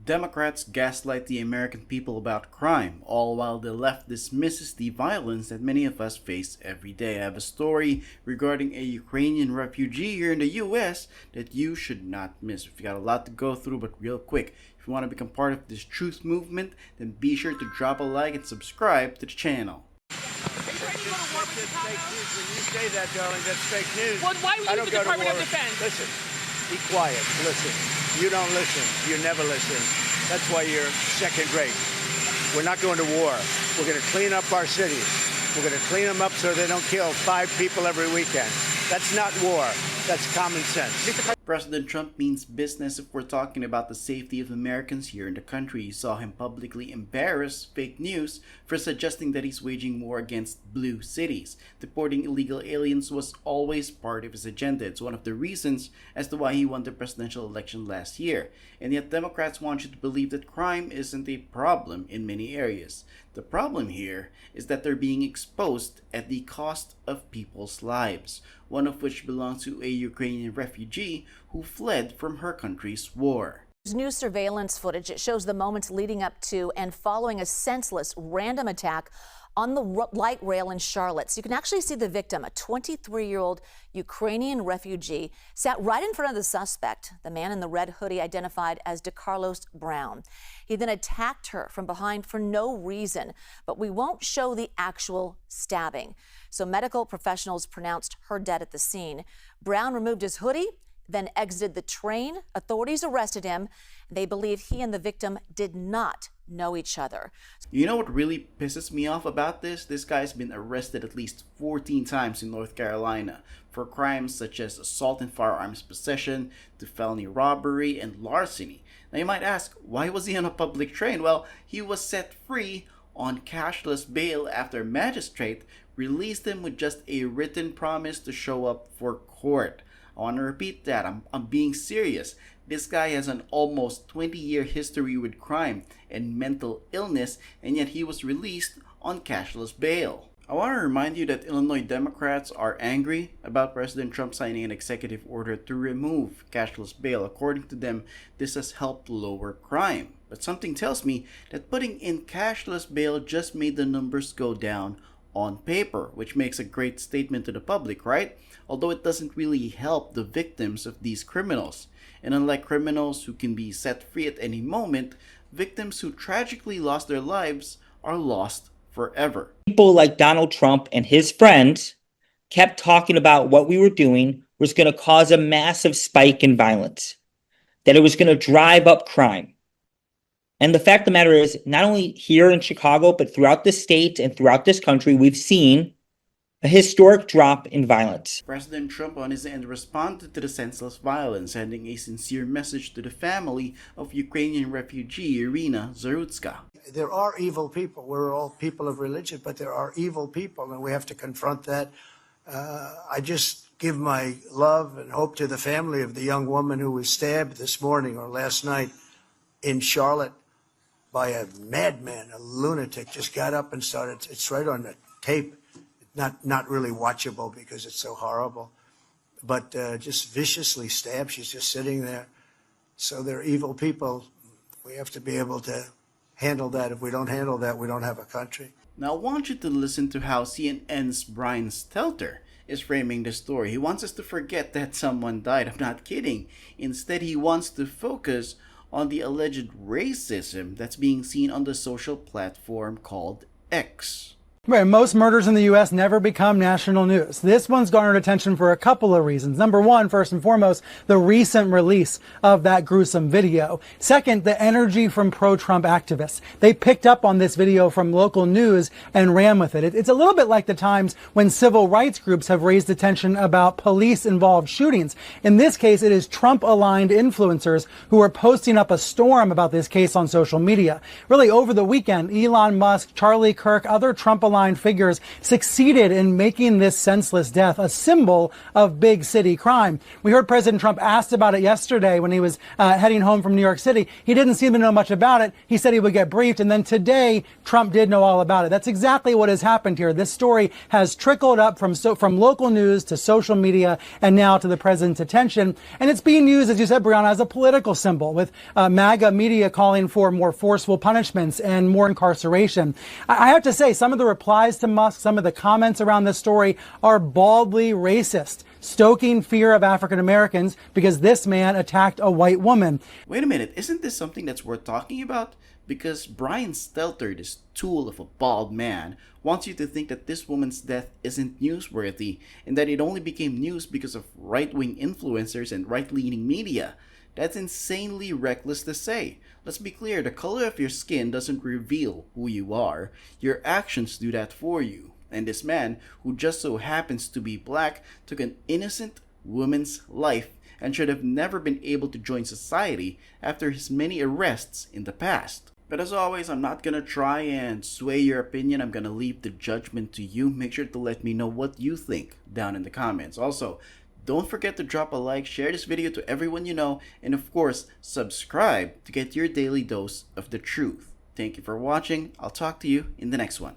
Democrats gaslight the American people about crime, all while the left dismisses the violence that many of us face every day. I have a story regarding a Ukrainian refugee here in the US that you should not miss. We've got a lot to go through, but real quick, if you want to become part of this truth movement, then be sure to drop a like and subscribe to the channel. That's fake news. When you say that, darling, that's fake news. Well, why would you the Department of Defense? Listen, be quiet. Listen. You don't listen. You never listen. That's why you're second rate. We're not going to war. We're going to clean up our cities. We're going to clean them up so they don't kill 5 people every weekend. That's not war. That's common sense. President Trump means business if we're talking about the safety of Americans here in the country. You saw him publicly embarrass fake news for suggesting that he's waging war against blue cities. Deporting illegal aliens was always part of his agenda. It's one of the reasons as to why he won the presidential election last year. And yet Democrats want you to believe that crime isn't a problem in many areas. The problem here is that they're being exposed at the cost of people's lives, one of which belongs to a Ukrainian refugee who fled from her country's war. New surveillance footage. It shows the moments leading up to and following a senseless random attack on the light rail in Charlotte. So you can actually see the victim, a 23-year-old Ukrainian refugee, sat right in front of the suspect, the man in the red hoodie identified as DeCarlos Brown. He then attacked her from behind for no reason, but we won't show the actual stabbing. So medical professionals pronounced her dead at the scene. Brown removed his hoodie, then exited the train. Authorities arrested him. They believe he and the victim did not know each other. You know what really pisses me off about this? This guy's been arrested at least 14 times in North Carolina for crimes such as assault and firearms possession to felony robbery and larceny. Now you might ask, why was he on a public train? Well, he was set free on cashless bail after a magistrate released him with just a written promise to show up for court. I want to repeat that. I'm being serious. This guy has an almost 20-year history with crime and mental illness, and yet he was released on cashless bail. I want to remind you that Illinois Democrats are angry about President Trump signing an executive order to remove cashless bail. According to them, this has helped lower crime. But something tells me that putting in cashless bail just made the numbers go down on paper, which makes a great statement to the public, right? Although it doesn't really help the victims of these criminals. And unlike criminals who can be set free at any moment, victims who tragically lost their lives are lost forever. People like Donald Trump and his friends kept talking about what we were doing was going to cause a massive spike in violence, that it was going to drive up crime. And the fact of the matter is, not only here in Chicago, but throughout the state and throughout this country, we've seen a historic drop in violence. President Trump on his end responded to the senseless violence, sending a sincere message to the family of Ukrainian refugee Irina Zarutska. There are evil people. We're all people of religion, but there are evil people, and we have to confront that. I just give my love and hope to the family of the young woman who was stabbed this morning or last night in Charlotte by a madman, a lunatic. Just got up and started. It's right on the tape. Not really watchable because it's so horrible, but just viciously stabbed. She's just sitting there. So they're evil people. We have to be able to handle that. If we don't handle that, we don't have a country. Now I want you to listen to how CNN's Brian Stelter is framing the story. He wants us to forget that someone died. I'm not kidding. Instead, he wants to focus on the alleged racism that's being seen on the social platform called X. Right, most murders in the U.S. never become national news. This one's garnered attention for a couple of reasons. Number one, first and foremost, the recent release of that gruesome video. Second, the energy from pro-Trump activists. They picked up on this video from local news and ran with it. It's a little bit like the times when civil rights groups have raised attention about police-involved shootings. In this case, it is Trump-aligned influencers who are posting up a storm about this case on social media. Really, over the weekend, Elon Musk, Charlie Kirk, other Trump-aligned aligned figures succeeded in making this senseless death a symbol of big city crime. We heard President Trump asked about it yesterday when he was heading home from New York City. He didn't seem to know much about it. He said he would get briefed, and then today Trump did know all about it. That's exactly what has happened here. This story has trickled up from local news to social media and now to the president's attention, and it's being used, as you said, Brianna, as a political symbol, with MAGA media calling for more forceful punishments and more incarceration. I have to say, some of the replies to Musk, some of the comments around this story are baldly racist, stoking fear of African Americans because this man attacked a white woman. Wait a minute, isn't this something that's worth talking about? Because Brian Stelter, this tool of a bald man, wants you to think that this woman's death isn't newsworthy and that it only became news because of right-wing influencers and right-leaning media. That's insanely reckless to say. Let's be clear, the color of your skin doesn't reveal who you are. Your actions do that for you. And this man, who just so happens to be black, took an innocent woman's life and should have never been able to join society after his many arrests in the past. But as always, I'm not gonna try and sway your opinion. I'm gonna leave the judgment to you. Make sure to let me know what you think down in the comments. Also, don't forget to drop a like, share this video to everyone you know, and of course, subscribe to get your daily dose of the truth. Thank you for watching. I'll talk to you in the next one.